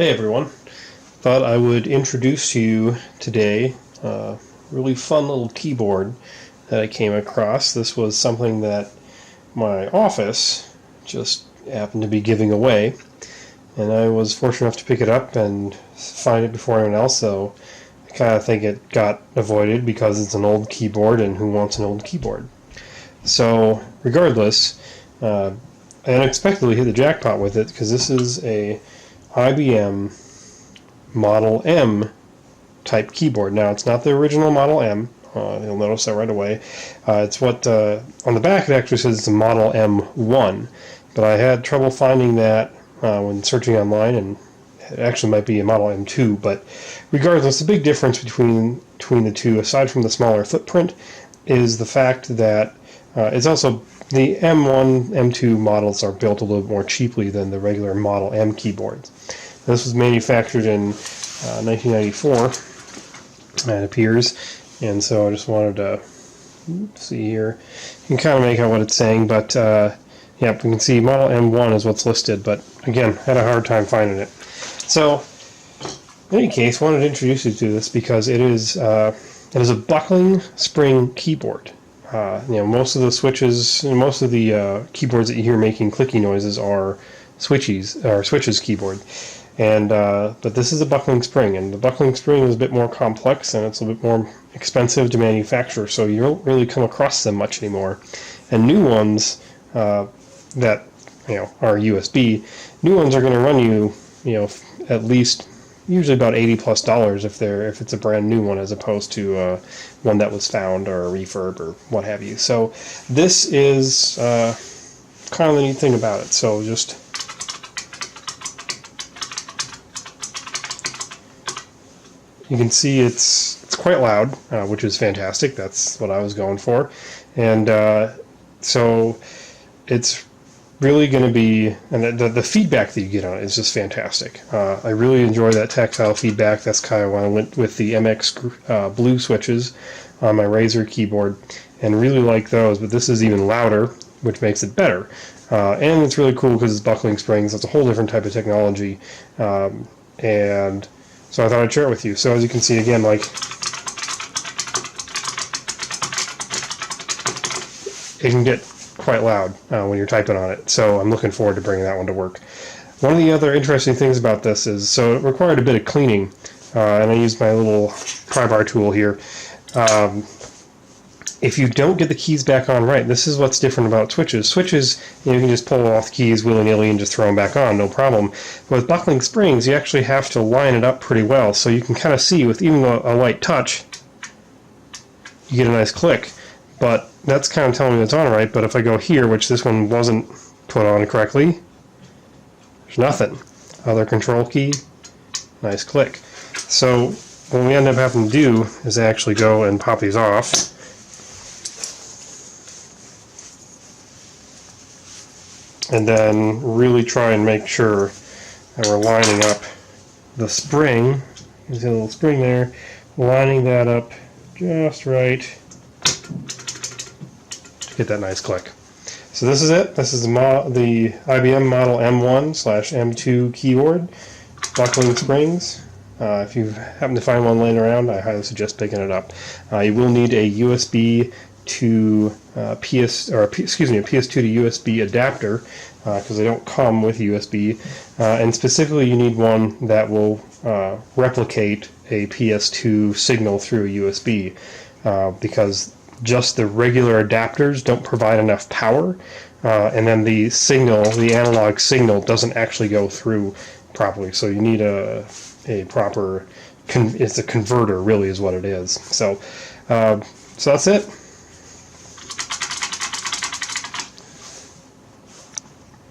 Hey everyone, thought I would introduce to you today a really fun little keyboard that I came across. This was something that my office just happened to be giving away, and I was fortunate enough to pick it up and find it before anyone else, so I kind of think it got avoided because it's an old keyboard, and who wants an old keyboard? So regardless, I unexpectedly hit the jackpot with it because this is a IBM Model M type keyboard. Now, it's not the original Model M. You'll notice that right away. It's what on the back it actually says it's a Model M1, but I had trouble finding that when searching online, and it actually might be a Model M2. But regardless, the big difference between the two, aside from the smaller footprint, is the fact that it's also the M1, M2 models are built a little more cheaply than the regular Model M keyboards. This was manufactured in 1994, it appears, and so I just wanted to see here. You can kind of make out what it's saying, but yeah, we can see Model M1 is what's listed, but again, had a hard time finding it. So, in any case, I wanted to introduce you to this because it is a buckling spring keyboard. Most of the switches and most of the keyboards that you hear making clicky noises are switches keyboard, and but this is a buckling spring, and the buckling spring is a bit more complex and it's a bit more expensive to manufacture, so you don't really come across them much anymore. And new ones that are USB, new ones are going to run you at least usually about $80+ if it's a brand new one, as opposed to one that was found or a refurb or what have you. So this is kind of the neat thing about it. So just you can see it's quite loud, which is fantastic. That's what I was going for, and so it's really going to be, and the feedback that you get on it is just fantastic. I really enjoy that tactile feedback. That's kind of why I went with the MX blue switches on my Razer keyboard, and really like those, but this is even louder, which makes it better. And it's really cool because it's buckling springs. It's a whole different type of technology, and so I thought I'd share it with you. So as you can see, again, like, it can get quite loud when you're typing on it, so I'm looking forward to bringing that one to work. One of the other interesting things about this is, so it required a bit of cleaning, and I used my little pry bar tool here. If you don't get the keys back on right, this is what's different about switches. Switches, you can just pull off the keys willy-nilly and just throw them back on, no problem. But with buckling springs, you actually have to line it up pretty well, so you can kind of see with even a light touch, you get a nice click. But that's kind of telling me it's on right, but if I go here, which this one wasn't put on correctly, there's nothing. Other control key, nice click. So what we end up having to do is actually go and pop these off. And then really try and make sure that we're lining up the spring. There's a little spring there, lining that up just right. Get that nice click. So this is it. This is the IBM Model M1/M2 keyboard, buckling springs. If you happen to find one laying around, I highly suggest picking it up. You will need a USB to a PS2 to USB adapter because they don't come with USB, and specifically you need one that will replicate a PS2 signal through a USB because just the regular adapters don't provide enough power, and then the analog signal doesn't actually go through properly. So you need a proper, it's a converter really is what it is. So that's it.